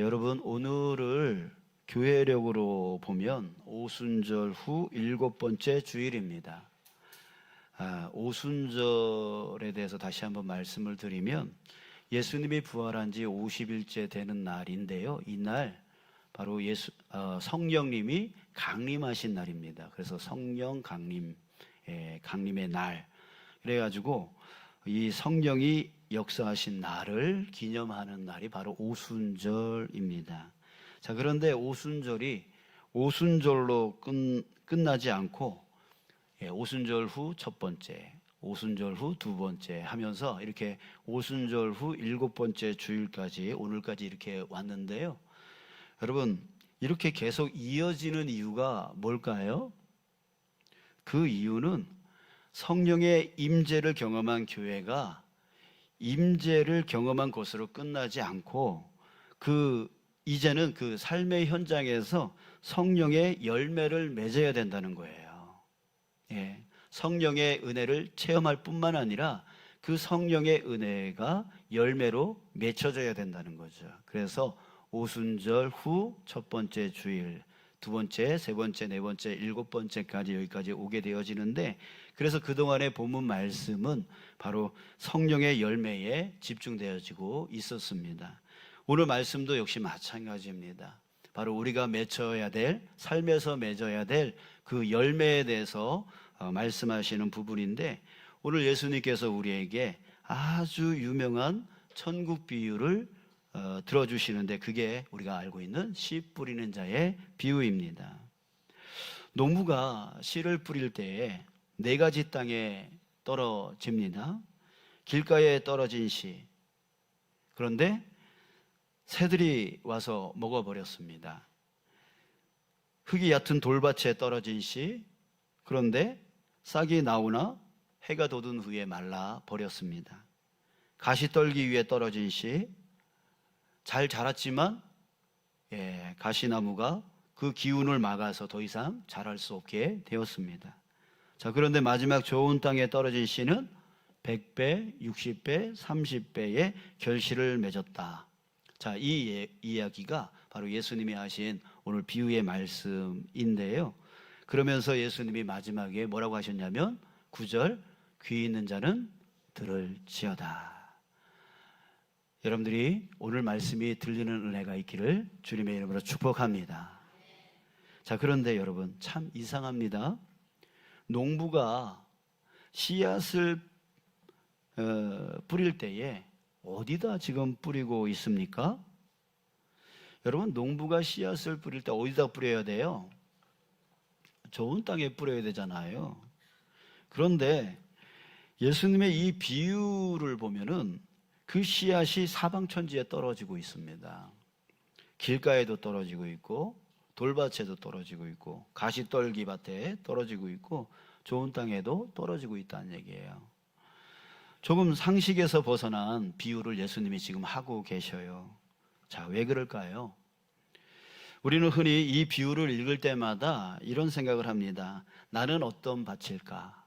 여러분, 오늘을 교회력으로 보면 오순절 후 7번째 주일입니다. 오순절에 대해서 다시 한번 말씀을 드리면 예수님이 부활한 지 50일째 되는 날인데요. 이날 바로 성령님이 강림하신 날입니다. 그래서 성령 강림의 날. 그래가지고 이 성령이 역사하신 날을 기념하는 날이 바로 오순절입니다. 자, 그런데 오순절이 오순절로 끝나지 않고 오순절 후 첫 번째, 오순절 후 두 번째 하면서 이렇게 오순절 후 7번째 주일까지 오늘까지 이렇게 왔는데요. 여러분, 이렇게 계속 이어지는 이유가 뭘까요? 그 이유는 성령의 임재를 경험한 교회가 임재를 경험한 것으로 끝나지 않고 이제는 그 삶의 현장에서 성령의 열매를 맺어야 된다는 거예요. 성령의 은혜를 체험할 뿐만 아니라 그 성령의 은혜가 열매로 맺혀져야 된다는 거죠. 그래서 오순절 후 첫 번째 주일, 두 번째, 세 번째, 네 번째, 7번째까지 여기까지 오게 되어지는데, 그래서 그동안의 본문 말씀은 바로 성령의 열매에 집중되어지고 있었습니다. 오늘 말씀도 역시 마찬가지입니다. 바로 우리가 맺어야 될, 삶에서 맺어야 될 그 열매에 대해서 말씀하시는 부분인데, 오늘 예수님께서 우리에게 아주 유명한 천국 비유를 들어주시는데, 그게 우리가 알고 있는 씨 뿌리는 자의 비유입니다. 농부가 씨를 뿌릴 때에 4가지 땅에 떨어집니다. 길가에 떨어진 씨, 그런데 새들이 와서 먹어버렸습니다. 흙이 얕은 돌밭에 떨어진 씨, 그런데 싹이 나오나 해가 돋은 후에 말라버렸습니다. 가시떨기 위에 떨어진 씨, 잘 자랐지만 가시나무가 그 기운을 막아서 더 이상 자랄 수 없게 되었습니다. 자, 그런데 마지막 좋은 땅에 떨어진 씨는 100배, 60배, 30배의 결실을 맺었다. 자, 이 이야기가 바로 예수님이 하신 오늘 비유의 말씀인데요. 그러면서 예수님이 마지막에 뭐라고 하셨냐면 9절, 귀 있는 자는 들을지어다. 여러분들이 오늘 말씀이 들리는 은혜가 있기를 주님의 이름으로 축복합니다. 자, 그런데 여러분, 참 이상합니다. 농부가 씨앗을 뿌릴 때에 어디다 지금 뿌리고 있습니까? 여러분, 농부가 씨앗을 뿌릴 때 어디다 뿌려야 돼요? 좋은 땅에 뿌려야 되잖아요. 그런데 예수님의 이 비유를 보면은 그 씨앗이 사방천지에 떨어지고 있습니다. 길가에도 떨어지고 있고, 돌밭에도 떨어지고 있고, 가시떨기 밭에 떨어지고 있고, 좋은 땅에도 떨어지고 있다는 얘기예요. 조금 상식에서 벗어난 비유를 예수님이 지금 하고 계셔요. 자, 왜 그럴까요? 우리는 흔히 이 비유를 읽을 때마다 이런 생각을 합니다. 나는 어떤 밭일까?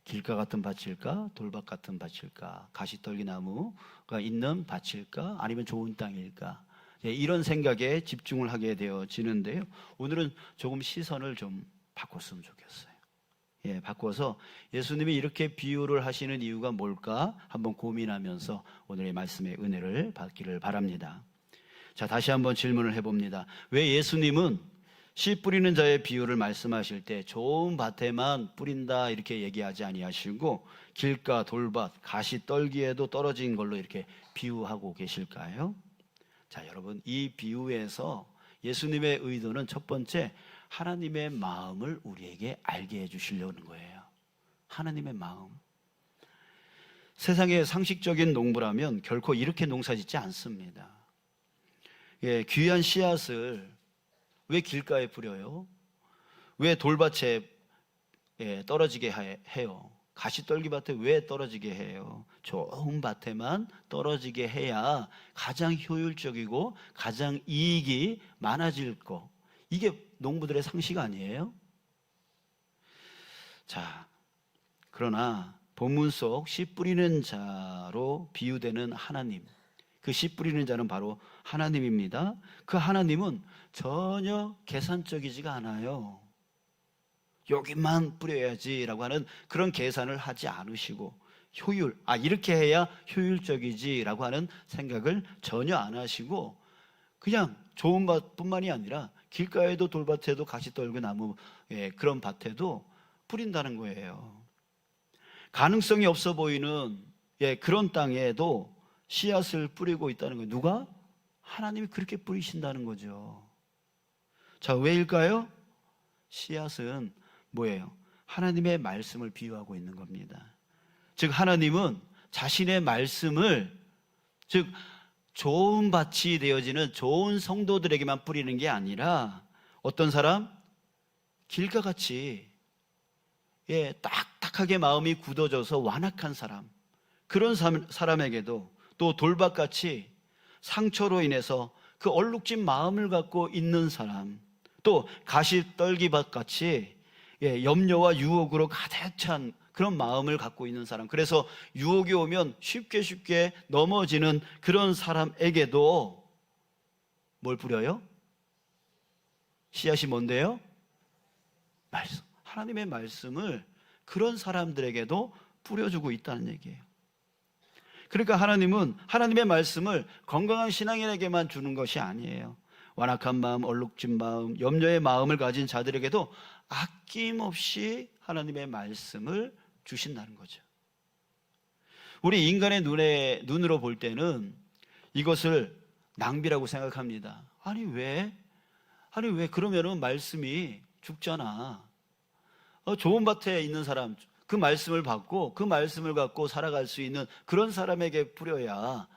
길가 같은 밭일까? 돌밭 같은 밭일까? 가시떨기 나무가 있는 밭일까? 아니면 좋은 땅일까? 이런 생각에 집중을 하게 되어지는데요. 오늘은 조금 시선을 좀 바꿨으면 좋겠어요. 바꿔서 예수님이 이렇게 비유를 하시는 이유가 뭘까? 한번 고민하면서 오늘의 말씀의 은혜를 받기를 바랍니다. 자, 다시 한번 질문을 해봅니다. 왜 예수님은 씨 뿌리는 자의 비유를 말씀하실 때 좋은 밭에만 뿌린다 이렇게 얘기하지 아니하시고 길가, 돌밭, 가시떨기에도 떨어진 걸로 이렇게 비유하고 계실까요? 자, 여러분, 이 비유에서 예수님의 의도는 첫 번째, 하나님의 마음을 우리에게 알게 해주시려는 거예요. 하나님의 마음. 세상의 상식적인 농부라면 결코 이렇게 농사짓지 않습니다. 귀한 씨앗을 왜 길가에 뿌려요? 왜 돌밭에 떨어지게 해요? 가시떨기밭에 왜 떨어지게 해요? 좋은 밭에만 떨어지게 해야 가장 효율적이고 가장 이익이 많아질 거. 이게 농부들의 상식 아니에요? 자, 그러나 본문 속 씨 뿌리는 자로 비유되는 하나님, 그 씨 뿌리는 자는 바로 하나님입니다. 그 하나님은 전혀 계산적이지가 않아요. 여기만 뿌려야지라고 하는 그런 계산을 하지 않으시고, 효율, 이렇게 해야 효율적이지라고 하는 생각을 전혀 안 하시고, 그냥 좋은 밭뿐만이 아니라 길가에도 돌밭에도 가시떨그 나무, 그런 밭에도 뿌린다는 거예요. 가능성이 없어 보이는 그런 땅에도 씨앗을 뿌리고 있다는 거예요. 누가? 하나님이 그렇게 뿌리신다는 거죠. 자, 왜일까요? 씨앗은 뭐예요? 하나님의 말씀을 비유하고 있는 겁니다. 즉 하나님은 자신의 말씀을, 즉 좋은 밭이 되어지는 좋은 성도들에게만 뿌리는 게 아니라 어떤 사람? 길가같이 딱딱하게 마음이 굳어져서 완악한 사람, 그런 사람에게도, 또 돌밭같이 상처로 인해서 그 얼룩진 마음을 갖고 있는 사람, 또 가시떨기밭같이 염려와 유혹으로 가득 찬 그런 마음을 갖고 있는 사람, 그래서 유혹이 오면 쉽게 넘어지는 그런 사람에게도 뭘 뿌려요? 씨앗이 뭔데요? 말씀. 하나님의 말씀을 그런 사람들에게도 뿌려주고 있다는 얘기예요. 그러니까 하나님은 하나님의 말씀을 건강한 신앙인에게만 주는 것이 아니에요. 완악한 마음, 얼룩진 마음, 염려의 마음을 가진 자들에게도 아낌없이 하나님의 말씀을 주신다는 거죠. 우리 인간의 눈으로 볼 때는 이것을 낭비라고 생각합니다. 아니 왜 그러면은 말씀이 죽잖아. 좋은 밭에 있는 사람, 그 말씀을 받고 그 말씀을 갖고 살아갈 수 있는 그런 사람에게 뿌려야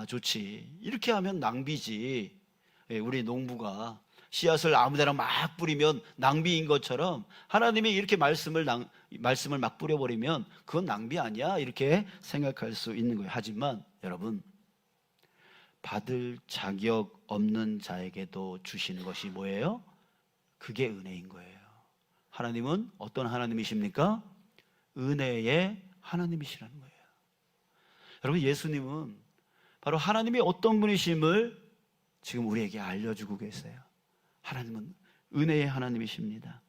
좋지. 이렇게 하면 낭비지. 우리 농부가 씨앗을 아무데나 막 뿌리면 낭비인 것처럼 하나님이 이렇게 말씀을 막 뿌려버리면 그건 낭비 아니야, 이렇게 생각할 수 있는 거예요. 하지만 여러분, 받을 자격 없는 자에게도 주시는 것이 뭐예요? 그게 은혜인 거예요. 하나님은 어떤 하나님이십니까? 은혜의 하나님이시라는 거예요. 여러분, 예수님은 바로 하나님이 어떤 분이심을 지금 우리에게 알려주고 계세요. 하나님은 은혜의 하나님이십니다.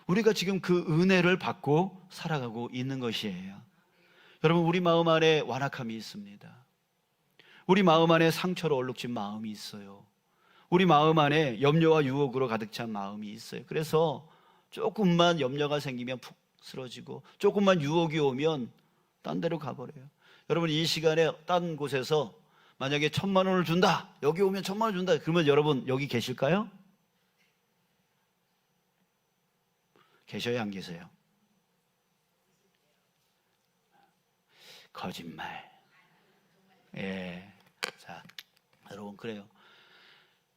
우리가 지금 그 은혜를 받고 살아가고 있는 것이에요. 여러분, 우리 마음 안에 완악함이 있습니다. 우리 마음 안에 상처로 얼룩진 마음이 있어요. 우리 마음 안에 염려와 유혹으로 가득 찬 마음이 있어요. 그래서 조금만 염려가 생기면 푹 쓰러지고, 조금만 유혹이 오면 딴 데로 가버려요. 여러분, 이 시간에 딴 곳에서 만약에 1,000만 원을 준다, 여기 오면 1,000만 원 준다, 그러면 여러분 여기 계실까요? 계셔야 안 계세요? 거짓말. 자, 여러분, 그래요.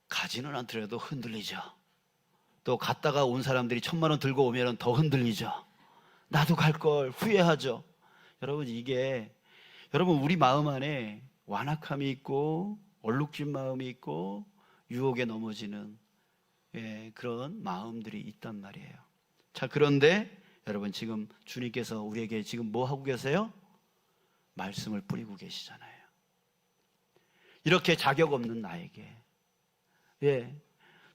가지는 않더라도 흔들리죠. 또 갔다가 온 사람들이 1,000만 원 들고 오면 더 흔들리죠. 나도 갈 걸 후회하죠. 여러분, 이게 여러분 우리 마음 안에 완악함이 있고 얼룩진 마음이 있고 유혹에 넘어지는 그런 마음들이 있단 말이에요. 자, 그런데 여러분, 지금 주님께서 우리에게 지금 뭐 하고 계세요? 말씀을 뿌리고 계시잖아요. 이렇게 자격 없는 나에게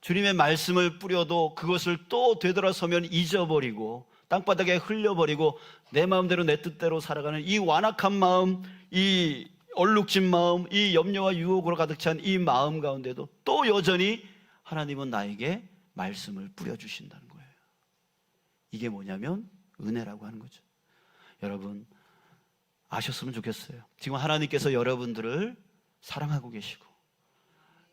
주님의 말씀을 뿌려도 그것을 또 되돌아서면 잊어버리고 땅바닥에 흘려버리고 내 마음대로 내 뜻대로 살아가는 이 완악한 마음, 이 얼룩진 마음, 이 염려와 유혹으로 가득 찬 이 마음 가운데도 또 여전히 하나님은 나에게 말씀을 뿌려주신다는 거예요. 이게 뭐냐면 은혜라고 하는 거죠. 여러분, 아셨으면 좋겠어요. 지금 하나님께서 여러분들을 사랑하고 계시고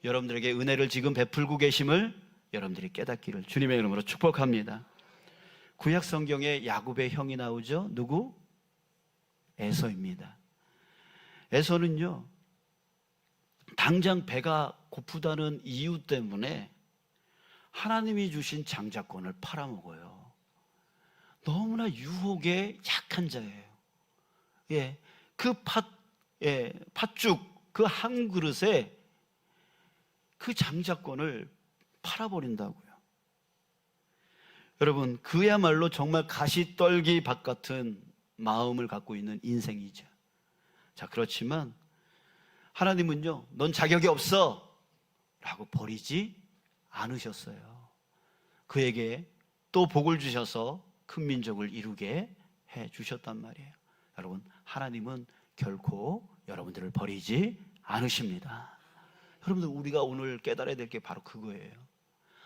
여러분들에게 은혜를 지금 베풀고 계심을 여러분들이 깨닫기를 주님의 이름으로 축복합니다. 구약 성경에 야곱의 형이 나오죠. 누구? 에서입니다. 에서는요, 당장 배가 고프다는 이유 때문에 하나님이 주신 장자권을 팔아먹어요. 너무나 유혹에 약한 자예요. 그 팥죽 그 한 그릇에 그 장자권을 팔아버린다고요. 여러분, 그야말로 정말 가시떨기 밭 같은 마음을 갖고 있는 인생이죠. 자, 그렇지만 하나님은요, 넌 자격이 없어 라고 버리지 않으셨어요. 그에게 또 복을 주셔서 큰 민족을 이루게 해 주셨단 말이에요. 여러분, 하나님은 결코 여러분들을 버리지 않으십니다. 여러분들, 우리가 오늘 깨달아야 될 게 바로 그거예요.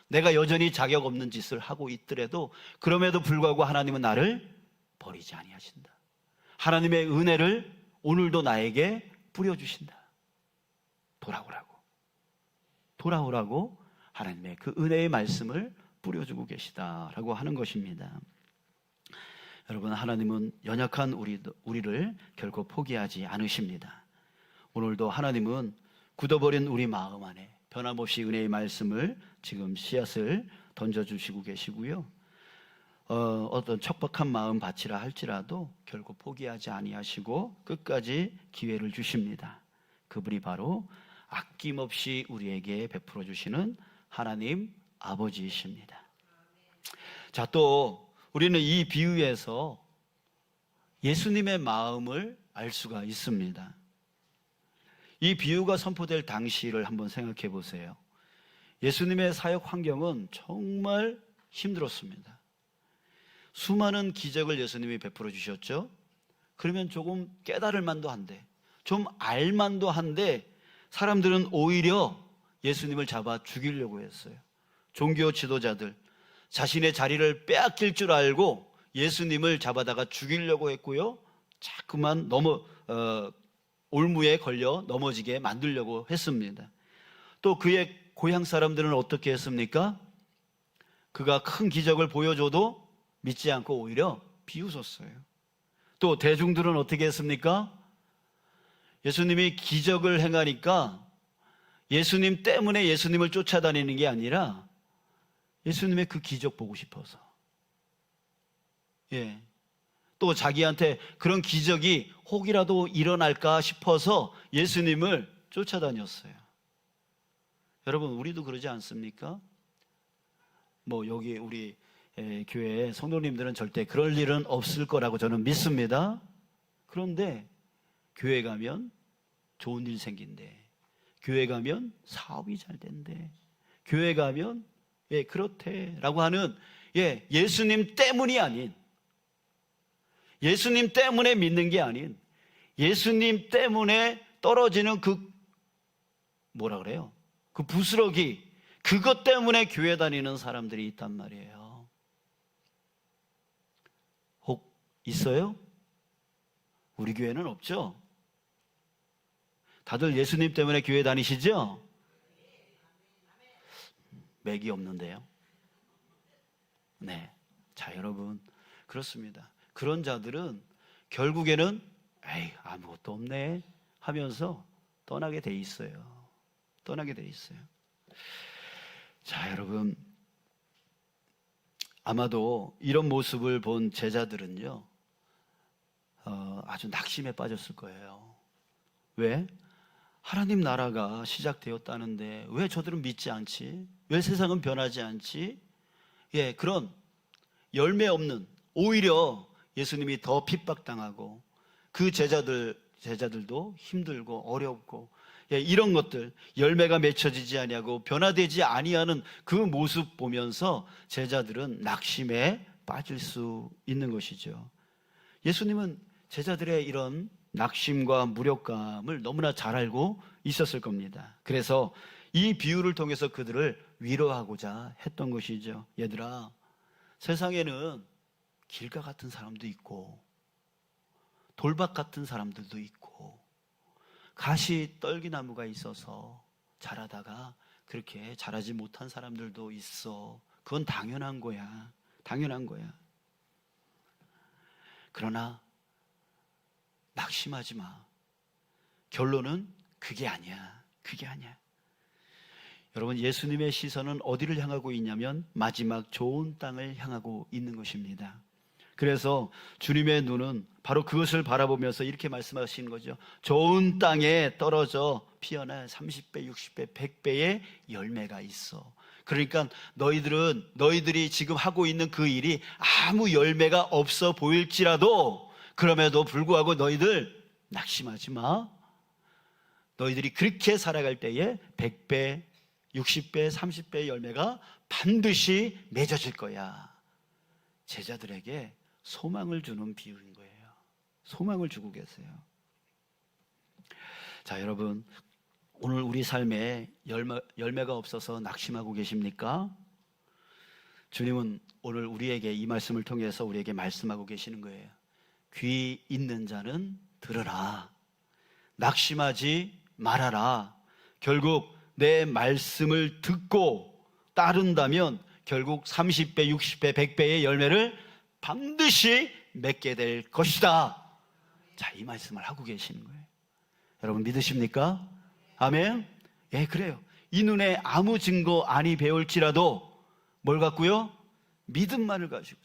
내가 여전히 자격 없는 짓을 하고 있더라도 그럼에도 불구하고 하나님은 나를 버리지 아니하신다. 하나님의 은혜를 오늘도 나에게 뿌려주신다. 돌아오라고 하나님의 그 은혜의 말씀을 뿌려주고 계시다라고 하는 것입니다. 여러분, 하나님은 연약한 우리를 결코 포기하지 않으십니다. 오늘도 하나님은 굳어버린 우리 마음 안에 변함없이 은혜의 말씀을 지금 씨앗을 던져주시고 계시고요. 어떤 척박한 마음 밭이라 할지라도 결코 포기하지 아니하시고 끝까지 기회를 주십니다. 그분이 바로 아낌없이 우리에게 베풀어 주시는 하나님 아버지이십니다. 자, 또 우리는 이 비유에서 예수님의 마음을 알 수가 있습니다. 이 비유가 선포될 당시를 한번 생각해 보세요. 예수님의 사역 환경은 정말 힘들었습니다. 수많은 기적을 예수님이 베풀어 주셨죠. 그러면 조금 깨달을 만도 한데, 좀 알만도 한데 사람들은 오히려 예수님을 잡아 죽이려고 했어요. 종교 지도자들, 자신의 자리를 빼앗길 줄 알고 예수님을 잡아다가 죽이려고 했고요. 자꾸만 올무에 걸려 넘어지게 만들려고 했습니다. 또 그의 고향 사람들은 어떻게 했습니까? 그가 큰 기적을 보여줘도 믿지 않고 오히려 비웃었어요. 또 대중들은 어떻게 했습니까? 예수님이 기적을 행하니까 예수님 때문에 예수님을 쫓아다니는 게 아니라 예수님의 그 기적 보고 싶어서, 또 자기한테 그런 기적이 혹이라도 일어날까 싶어서 예수님을 쫓아다녔어요. 여러분, 우리도 그러지 않습니까? 여기 우리 교회 성도님들은 절대 그럴 일은 없을 거라고 저는 믿습니다. 그런데 교회 가면 좋은 일 생긴대, 교회 가면 사업이 잘 된대, 교회 가면 그렇대 라고 하는 예수님 때문이 아닌, 예수님 때문에 믿는 게 아닌, 예수님 때문에 떨어지는 그 부스러기, 그것 때문에 교회 다니는 사람들이 있단 말이에요. 혹 있어요? 우리 교회는 없죠? 다들 예수님 때문에 교회 다니시죠? 맥이 없는데요. 네. 자, 여러분, 그렇습니다. 그런 자들은 결국에는 아무것도 없네 하면서 떠나게 돼 있어요. 자, 여러분, 아마도 이런 모습을 본 제자들은요, 아주 낙심에 빠졌을 거예요. 왜? 하나님 나라가 시작되었다는데 왜 저들은 믿지 않지? 왜 세상은 변하지 않지? 그런 열매 없는, 오히려 예수님이 더 핍박당하고 그 제자들도 힘들고 어렵고 이런 것들, 열매가 맺혀지지 아니하고 변화되지 아니하는 그 모습 보면서 제자들은 낙심에 빠질 수 있는 것이죠. 예수님은 제자들의 이런 낙심과 무력감을 너무나 잘 알고 있었을 겁니다. 그래서 이 비유를 통해서 그들을 위로하고자 했던 것이죠. 얘들아, 세상에는 길가 같은 사람도 있고 돌박 같은 사람들도 있고 가시 떨기나무가 있어서 자라다가 그렇게 자라지 못한 사람들도 있어. 그건 당연한 거야. 그러나 낙심하지 마. 결론은 그게 아니야. 여러분, 예수님의 시선은 어디를 향하고 있냐면 마지막 좋은 땅을 향하고 있는 것입니다. 그래서 주님의 눈은 바로 그것을 바라보면서 이렇게 말씀하시는 거죠. 좋은 땅에 떨어져 피어나 30배, 60배, 100배의 열매가 있어. 그러니까 너희들이 지금 하고 있는 그 일이 아무 열매가 없어 보일지라도 그럼에도 불구하고 너희들 낙심하지 마. 너희들이 그렇게 살아갈 때에 100배, 60배, 30배의 열매가 반드시 맺어질 거야. 제자들에게 소망을 주는 비유인 거예요. 소망을 주고 계세요. 자, 여러분, 오늘 우리 삶에 열매가 없어서 낙심하고 계십니까? 주님은 오늘 우리에게 이 말씀을 통해서 우리에게 말씀하고 계시는 거예요. 귀 있는 자는 들으라. 낙심하지 말아라. 결국 내 말씀을 듣고 따른다면 결국 30배, 60배, 100배의 열매를 반드시 맺게 될 것이다. 자, 이 말씀을 하고 계시는 거예요. 여러분 믿으십니까? 아멘? 예, 그래요. 이 눈에 아무 증거 아니 배울지라도 뭘 갖고요? 믿음만을 가지고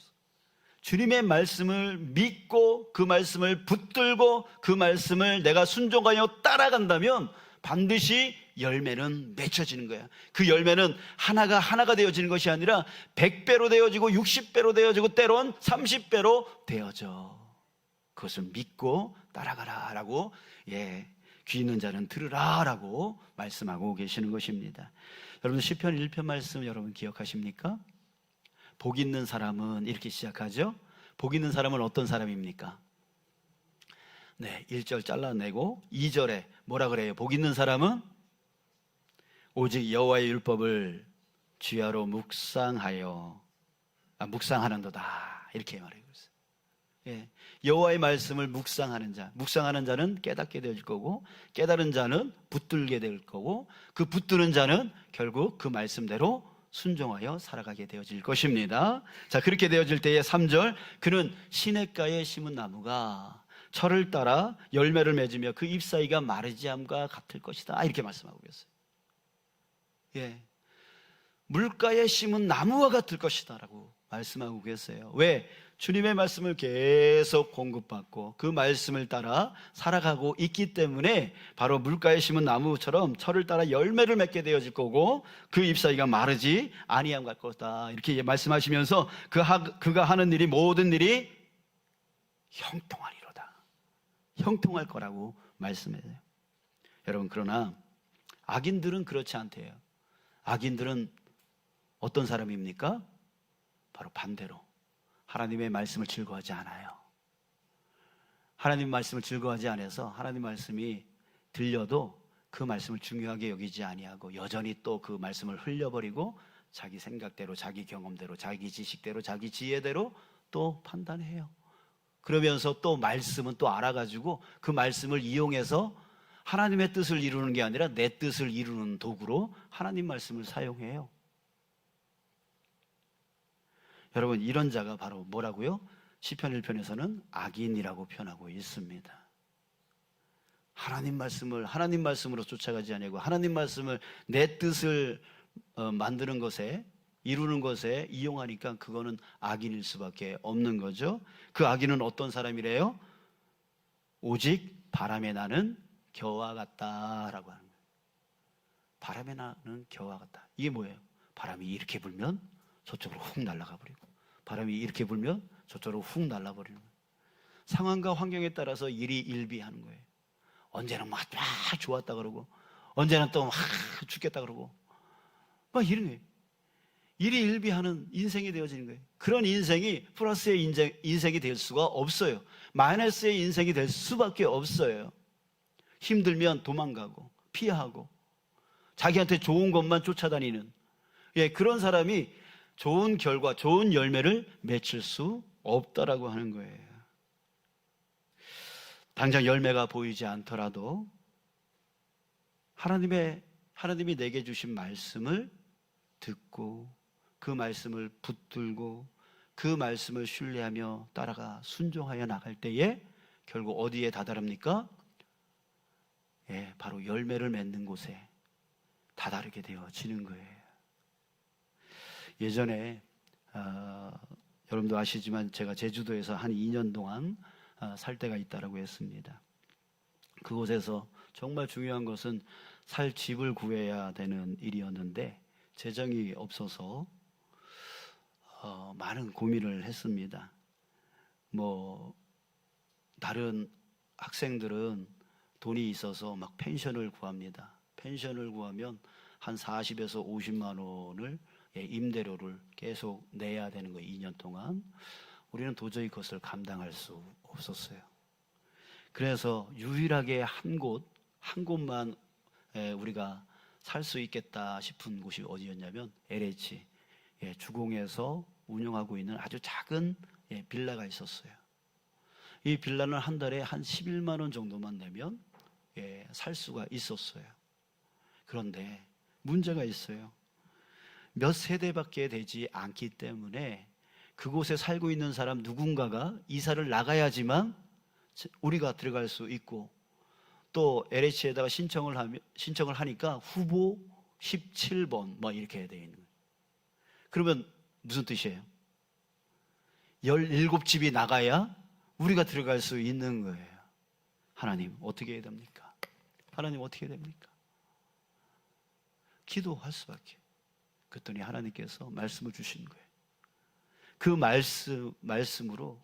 주님의 말씀을 믿고 그 말씀을 붙들고 그 말씀을 내가 순종하여 따라간다면 반드시 열매는 맺혀지는 거야. 그 열매는 하나가 되어지는 것이 아니라 100배로 되어지고 60배로 되어지고 때론 30배로 되어져. 그것을 믿고 따라가라 라고, 귀 있는 자는 들으라 라고 말씀하고 계시는 것입니다. 여러분 시편 1편 말씀 여러분 기억하십니까? 복 있는 사람은 이렇게 시작하죠. 복 있는 사람은 어떤 사람입니까? 네, 1절 잘라내고 2절에 뭐라 그래요? 복 있는 사람은 오직 여호와의 율법을 주야로 묵상하는도다 이렇게 말하고 있어요. 여호와의 말씀을 묵상하는 자는 깨닫게 될 거고, 깨달은 자는 붙들게 될 거고, 그 붙드는 자는 결국 그 말씀대로 순종하여 살아가게 되어질 것입니다. 자, 그렇게 되어질 때에 3절, 그는 시냇가에 심은 나무가 철을 따라 열매를 맺으며 그 잎사귀가 마르지 않음과 같을 것이다 이렇게 말씀하고 계세요. 물가에 심은 나무와 같을 것이다 라고 말씀하고 계세요. 왜? 주님의 말씀을 계속 공급받고 그 말씀을 따라 살아가고 있기 때문에 바로 물가에 심은 나무처럼 철을 따라 열매를 맺게 되어질 거고, 그 잎사귀가 마르지 아니함 갈 거다 이렇게 말씀하시면서 그가 하는 일이 모든 일이 형통하리로다, 형통할 거라고 말씀해요. 여러분, 그러나 악인들은 그렇지 않대요. 악인들은 어떤 사람입니까? 바로 반대로 하나님의 말씀을 즐거워하지 않아요. 하나님 말씀을 즐거워하지 않아서 하나님 말씀이 들려도 그 말씀을 중요하게 여기지 아니하고 여전히 또 그 말씀을 흘려버리고 자기 생각대로, 자기 경험대로, 자기 지식대로, 자기 지혜대로 또 판단해요. 그러면서 또 말씀은 또 알아가지고 그 말씀을 이용해서 하나님의 뜻을 이루는 게 아니라 내 뜻을 이루는 도구로 하나님 말씀을 사용해요. 여러분, 이런 자가 바로 뭐라고요? 시편 1편에서는 악인이라고 표현하고 있습니다. 하나님 말씀으로 쫓아가지 아니하고 하나님 말씀을 내 뜻을 만드는 것에, 이루는 것에 이용하니까 그거는 악인일 수밖에 없는 거죠. 그 악인은 어떤 사람이래요? 오직 바람에 나는 겨와 같다라고 하는 거예요. 바람에 나는 겨와 같다. 이게 뭐예요? 바람이 이렇게 불면 저쪽으로 훅 날아가 버리고, 바람이 이렇게 불면 저쪽으로 훅 날아버리는 거예요. 상황과 환경에 따라서 일이 일비하는 거예요. 언제는 막 좋았다 그러고, 언제는 또 막 죽겠다 그러고, 막 이런 거예요. 일이 일비하는 인생이 되어지는 거예요. 그런 인생이 플러스의 인생이 될 수가 없어요. 마이너스의 인생이 될 수밖에 없어요. 힘들면 도망가고 피하고 자기한테 좋은 것만 쫓아다니는, 그런 사람이 좋은 결과, 좋은 열매를 맺을 수 없다라고 하는 거예요. 당장 열매가 보이지 않더라도 하나님이 내게 주신 말씀을 듣고 그 말씀을 붙들고 그 말씀을 신뢰하며 따라가 순종하여 나갈 때에 결국 어디에 다다릅니까? 바로 열매를 맺는 곳에 다다르게 되어지는 거예요. 예전에 여러분도 아시지만 제가 제주도에서 한 2년 동안 살 때가 있다라고 했습니다. 그곳에서 정말 중요한 것은 살 집을 구해야 되는 일이었는데 재정이 없어서 많은 고민을 했습니다. 다른 학생들은 돈이 있어서 막 펜션을 구합니다. 펜션을 구하면 한 40에서 50만 원을 임대료를 계속 내야 되는 거예요. 2년 동안. 우리는 도저히 그것을 감당할 수 없었어요. 그래서 유일하게 한 곳만 우리가 살 수 있겠다 싶은 곳이 어디였냐면 LH 주공에서 운영하고 있는 아주 작은 빌라가 있었어요. 이 빌라는 한 달에 한 11만 원 정도만 내면 살 수가 있었어요. 그런데 문제가 있어요. 몇 세대밖에 되지 않기 때문에 그곳에 살고 있는 사람 누군가가 이사를 나가야지만 우리가 들어갈 수 있고, 또 LH에다가 신청을 하니까 후보 17번 뭐 이렇게 되어 있는 거예요. 그러면 무슨 뜻이에요? 17집이 나가야 우리가 들어갈 수 있는 거예요. 하나님 어떻게 해야 됩니까? 하나님 어떻게 해야 됩니까? 기도할 수밖에. 그랬더니 하나님께서 말씀을 주신 거예요. 그 말씀으로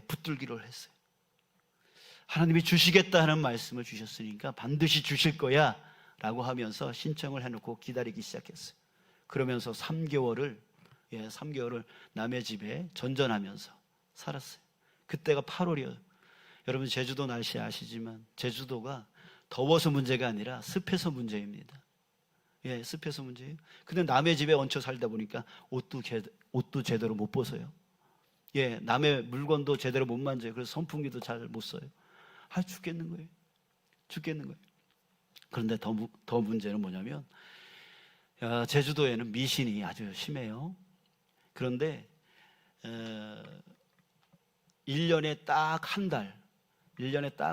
붙들기를 했어요. 하나님이 주시겠다 하는 말씀을 주셨으니까 반드시 주실 거야 라고 하면서 신청을 해놓고 기다리기 시작했어요. 그러면서 3개월을 남의 집에 전전하면서 살았어요. 그때가 8월이에요. 여러분 제주도 날씨 아시지만 제주도가 더워서 문제가 아니라 습해서 문제입니다. 습해서 문제예요. 근데 남의 집에 얹혀 살다 보니까 옷도 제대로 못 벗어요. 남의 물건도 제대로 못 만져요. 그래서 선풍기도 잘 못 써요. 죽겠는 거예요. 죽겠는 거예요. 그런데 더 문제는 뭐냐면 제주도에는 미신이 아주 심해요. 그런데 1년에 딱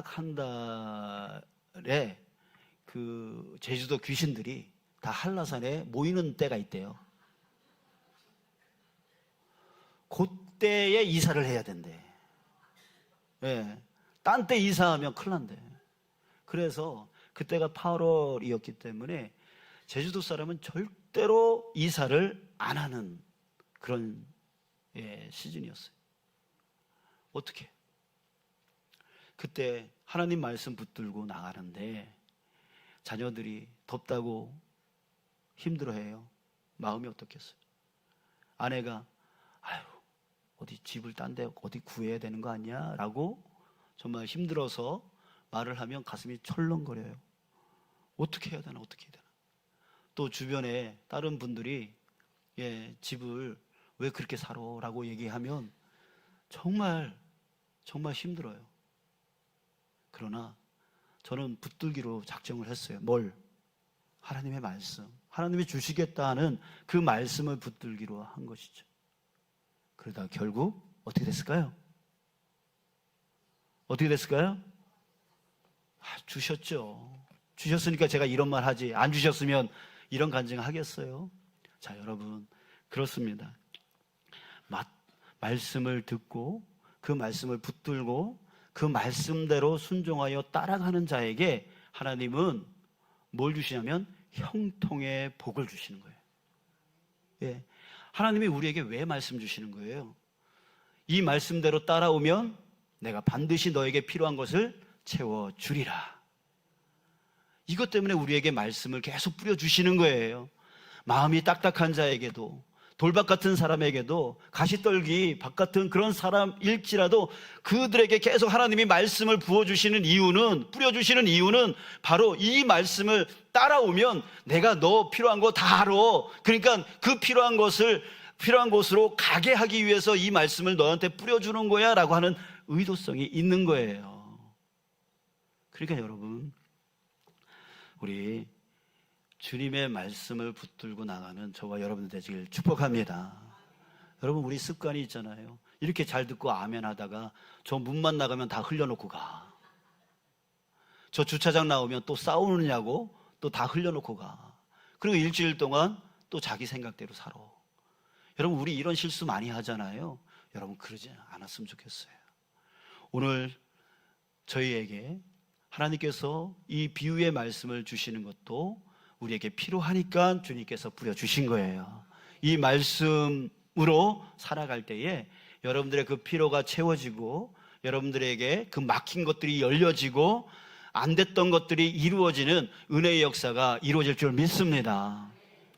한 달에 그 제주도 귀신들이 다 한라산에 모이는 때가 있대요. 그때에 이사를 해야 된대. 딴 때 이사하면 큰일 난대. 그래서 그때가 8월이었기 때문에 제주도 사람은 절대로 이사를 안 하는 그런 시즌이었어요. 어떻게? 그때 하나님 말씀 붙들고 나가는데 자녀들이 덥다고 힘들어해요. 마음이 어떻겠어요? 아내가 어디 집을 딴 데 어디 구해야 되는 거 아니야? 라고 정말 힘들어서 말을 하면 가슴이 철렁거려요. 어떻게 해야 되나? 또 주변에 다른 분들이 집을 왜 그렇게 살아? 라고 얘기하면 정말 힘들어요. 그러나 저는 붙들기로 작정을 했어요. 뭘? 하나님의 말씀. 하나님이 주시겠다는 그 말씀을 붙들기로 한 것이죠. 그러다 결국 어떻게 됐을까요? 주셨죠. 주셨으니까 제가 이런 말 하지. 안 주셨으면 이런 간증 하겠어요? 자, 여러분, 그렇습니다. 말씀을 듣고 그 말씀을 붙들고 그 말씀대로 순종하여 따라가는 자에게 하나님은 뭘 주시냐면 형통의 복을 주시는 거예요. 하나님이 우리에게 왜 말씀 주시는 거예요? 이 말씀대로 따라오면 내가 반드시 너에게 필요한 것을 채워주리라. 이것 때문에 우리에게 말씀을 계속 뿌려주시는 거예요. 마음이 딱딱한 자에게도, 돌박 같은 사람에게도, 가시떨기 박 같은 그런 사람일지라도 그들에게 계속 하나님이 말씀을 부어주시는 이유는, 뿌려주시는 이유는 바로 이 말씀을 따라오면 내가 너 필요한 거 다 알아. 그러니까 그 필요한 곳으로 가게 하기 위해서 이 말씀을 너한테 뿌려주는 거야 라고 하는 의도성이 있는 거예요. 그러니까 여러분, 우리 주님의 말씀을 붙들고 나가는 저와 여러분들 되시길 축복합니다. 여러분, 우리 습관이 있잖아요. 이렇게 잘 듣고 아멘 하다가 저 문만 나가면 다 흘려놓고 가. 저 주차장 나오면 또 싸우느냐고 또 다 흘려놓고 가. 그리고 일주일 동안 또 자기 생각대로 살아. 여러분, 우리 이런 실수 많이 하잖아요. 여러분, 그러지 않았으면 좋겠어요. 오늘 저희에게 하나님께서 이 비유의 말씀을 주시는 것도 우리에게 필요하니까 주님께서 뿌려주신 거예요. 이 말씀으로 살아갈 때에 여러분들의 그 필요가 채워지고 여러분들에게 그 막힌 것들이 열려지고 안 됐던 것들이 이루어지는 은혜의 역사가 이루어질 줄 믿습니다.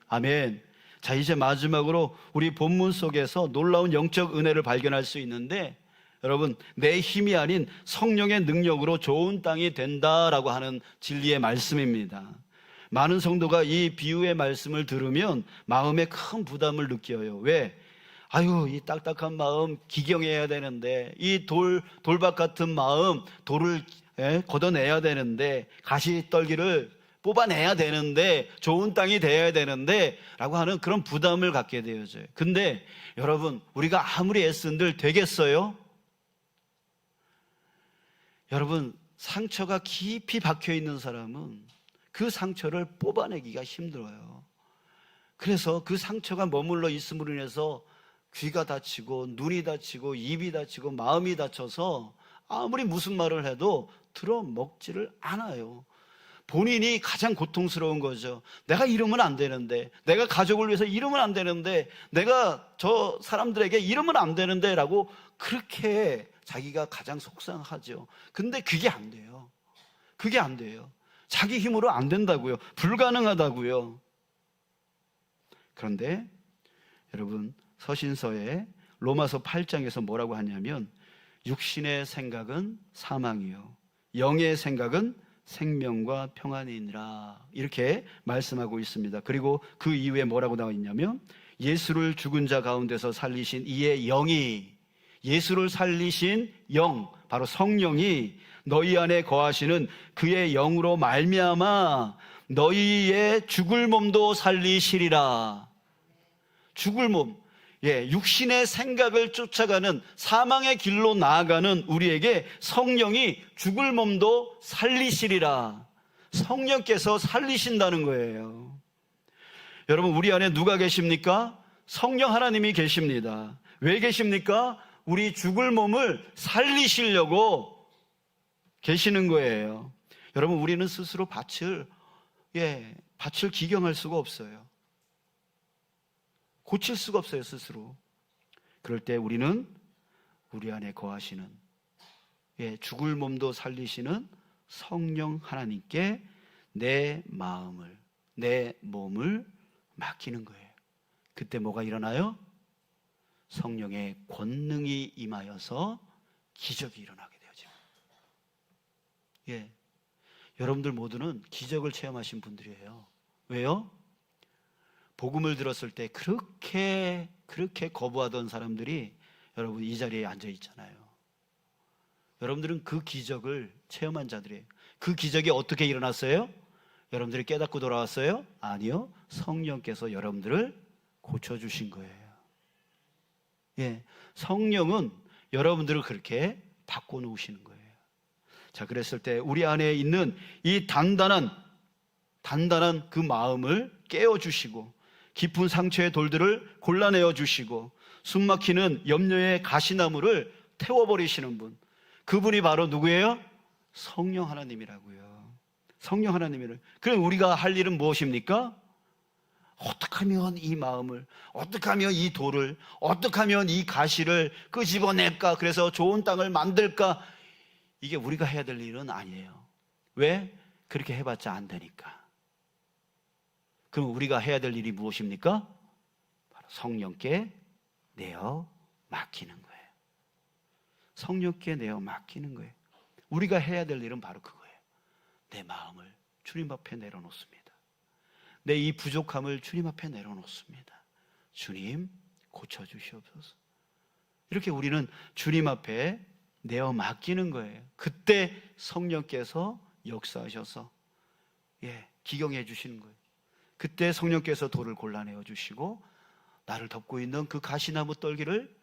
아멘. 자, 이제 마지막으로 우리 본문 속에서 놀라운 영적 은혜를 발견할 수 있는데, 여러분, 내 힘이 아닌 성령의 능력으로 좋은 땅이 된다라고 하는 진리의 말씀입니다. 많은 성도가 이 비유의 말씀을 들으면 마음에 큰 부담을 느껴요. 왜? 아유, 이 딱딱한 마음 기경해야 되는데, 이 돌박 같은 마음, 돌을 걷어내야 되는데, 가시떨기를 뽑아내야 되는데, 좋은 땅이 돼야 되는데 라고 하는 그런 부담을 갖게 되어져요. 근데 여러분, 우리가 아무리 애쓴들 되겠어요? 여러분, 상처가 깊이 박혀 있는 사람은 그 상처를 뽑아내기가 힘들어요. 그래서 그 상처가 머물러 있음으로 인해서 귀가 다치고 눈이 다치고 입이 다치고 마음이 다쳐서 아무리 무슨 말을 해도 들어먹지를 않아요. 본인이 가장 고통스러운 거죠. 내가 이러면 안 되는데, 내가 가족을 위해서 이러면 안 되는데, 내가 저 사람들에게 이러면 안 되는데 라고 그렇게 자기가 가장 속상하죠. 근데 그게 안 돼요. 그게 안 돼요. 자기 힘으로 안 된다고요. 불가능하다고요. 그런데 여러분, 서신서에 로마서 8장에서 뭐라고 하냐면, 육신의 생각은 사망이요 영의 생각은 생명과 평안이니라, 이렇게 말씀하고 있습니다. 그리고 그 이후에 뭐라고 나와 있냐면, 예수를 죽은 자 가운데서 살리신 이의 영이, 예수를 살리신 영, 바로 성령이 너희 안에 거하시는 그의 영으로 말미암아 너희의 죽을 몸도 살리시리라. 죽을 몸, 육신의 생각을 쫓아가는 사망의 길로 나아가는 우리에게 성령이 죽을 몸도 살리시리라. 성령께서 살리신다는 거예요. 여러분, 우리 안에 누가 계십니까? 성령 하나님이 계십니다. 왜 계십니까? 우리 죽을 몸을 살리시려고 계시는 거예요. 여러분, 우리는 스스로 밭을 기경할 수가 없어요. 고칠 수가 없어요, 스스로. 그럴 때 우리는 우리 안에 거하시는, 죽을 몸도 살리시는 성령 하나님께 내 마음을, 내 몸을 맡기는 거예요. 그때 뭐가 일어나요? 성령의 권능이 임하여서 기적이 일어나게 되어져요. 여러분들 모두는 기적을 체험하신 분들이에요. 왜요? 복음을 들었을 때 그렇게 거부하던 사람들이 여러분 이 자리에 앉아 있잖아요. 여러분들은 그 기적을 체험한 자들이에요. 그 기적이 어떻게 일어났어요? 여러분들이 깨닫고 돌아왔어요? 아니요. 성령께서 여러분들을 고쳐주신 거예요. 성령은 여러분들을 그렇게 바꿔놓으시는 거예요. 자, 그랬을 때 우리 안에 있는 이 단단한 그 마음을 깨워주시고, 깊은 상처의 돌들을 골라내어 주시고, 숨막히는 염려의 가시나무를 태워버리시는 분, 그분이 바로 누구예요? 성령 하나님이라고요. 성령 하나님이를. 그럼 우리가 할 일은 무엇입니까? 어떻게 하면 이 마음을, 어떻게 하면 이 돌을, 어떻게 하면 이 가시를 끄집어낼까? 그래서 좋은 땅을 만들까? 이게 우리가 해야 될 일은 아니에요. 왜? 그렇게 해봤자 안 되니까. 그럼 우리가 해야 될 일이 무엇입니까? 바로 성령께 내어 맡기는 거예요. 성령께 내어 맡기는 거예요. 우리가 해야 될 일은 바로 그거예요. 내 마음을 주님 앞에 내려놓습니다. 내 이 부족함을 주님 앞에 내려놓습니다. 주님, 고쳐주시옵소서. 이렇게 우리는 주님 앞에 내어 맡기는 거예요. 그때 성령께서 역사하셔서 기경해 주시는 거예요. 그때 성령께서 돌을 골라내어 주시고, 나를 덮고 있는 그 가시나무 떨기를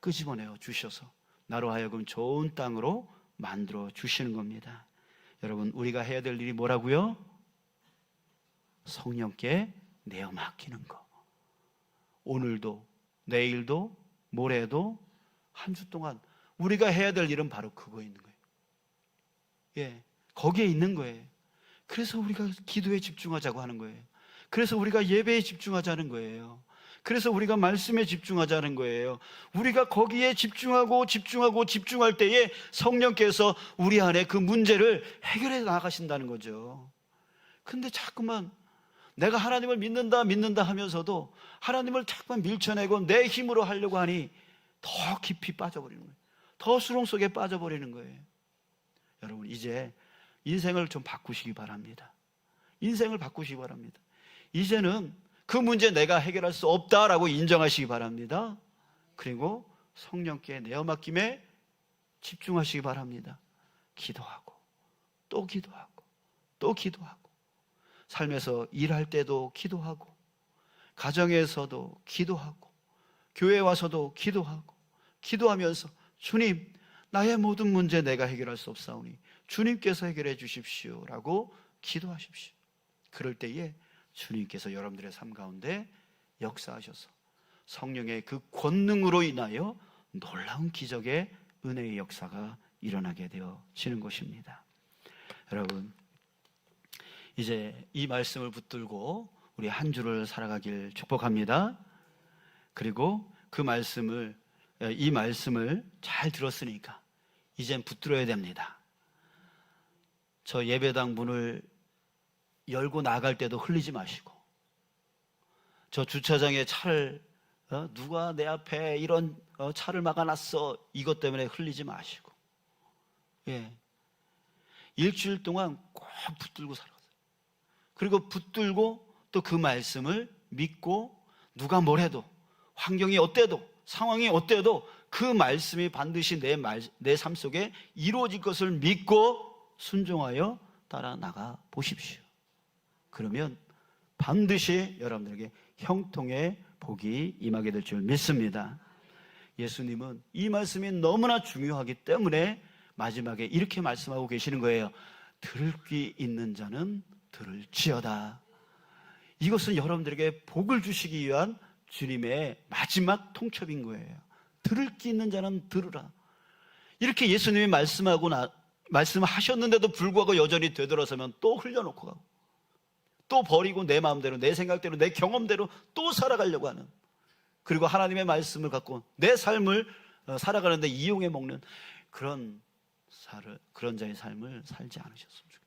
끄집어내어 주셔서 나로 하여금 좋은 땅으로 만들어 주시는 겁니다. 여러분, 우리가 해야 될 일이 뭐라고요? 성령께 내어 맡기는 거. 오늘도, 내일도, 모레도, 한 주 동안 우리가 해야 될 일은 바로 그거에 있는 거예요. 거기에 있는 거예요. 그래서 우리가 기도에 집중하자고 하는 거예요. 그래서 우리가 예배에 집중하자는 거예요. 그래서 우리가 말씀에 집중하자는 거예요. 우리가 거기에 집중할 때에 성령께서 우리 안에 그 문제를 해결해 나가신다는 거죠. 근데 자꾸만 내가 하나님을 믿는다 하면서도 하나님을 자꾸만 밀쳐내고 내 힘으로 하려고 하니 더 깊이 빠져버리는 거예요. 더 수렁 속에 빠져버리는 거예요. 여러분, 이제 인생을 좀 바꾸시기 바랍니다. 인생을 바꾸시기 바랍니다. 이제는 그 문제 내가 해결할 수 없다라고 인정하시기 바랍니다. 그리고 성령께 내어 맡김에 집중하시기 바랍니다. 기도하고 또 기도하고 또 기도하고, 삶에서 일할 때도 기도하고, 가정에서도 기도하고, 교회 와서도 기도하고, 기도하면서 주님, 나의 모든 문제 내가 해결할 수 없사오니 주님께서 해결해 주십시오라고 기도하십시오. 그럴 때에 주님께서 여러분들의 삶 가운데 역사하셔서 성령의 그 권능으로 인하여 놀라운 기적의 은혜의 역사가 일어나게 되어지는 것입니다. 여러분, 이제 이 말씀을 붙들고 우리 한 주를 살아가길 축복합니다. 그리고 이 말씀을 잘 들었으니까 이젠 붙들어야 됩니다. 저 예배당 문을 열고 나갈 때도 흘리지 마시고, 저 주차장에 차를 누가 내 앞에 이런 차를 막아놨어, 이것 때문에 흘리지 마시고, 일주일 동안 꼭 붙들고 살아가세요. 그리고 붙들고 또 그 말씀을 믿고, 누가 뭘 해도, 환경이 어때도, 상황이 어때도 그 말씀이 반드시 내 삶 속에 이루어질 것을 믿고 순종하여 따라 나가 보십시오. 그러면 반드시 여러분들에게 형통의 복이 임하게 될 줄 믿습니다. 예수님은 이 말씀이 너무나 중요하기 때문에 마지막에 이렇게 말씀하고 계시는 거예요. 들을 귀 있는 자는 들을지어다. 이것은 여러분들에게 복을 주시기 위한 주님의 마지막 통첩인 거예요. 들을 귀 있는 자는 들으라. 이렇게 예수님이 말씀하셨는데도 불구하고 여전히 되돌아서면 또 흘려놓고 가고, 또 버리고 내 마음대로, 내 생각대로, 내 경험대로 또 살아가려고 하는, 그리고 하나님의 말씀을 갖고 내 삶을 살아가는데 이용해 먹는 그런 자의 삶을 살지 않으셨으면 좋겠어요.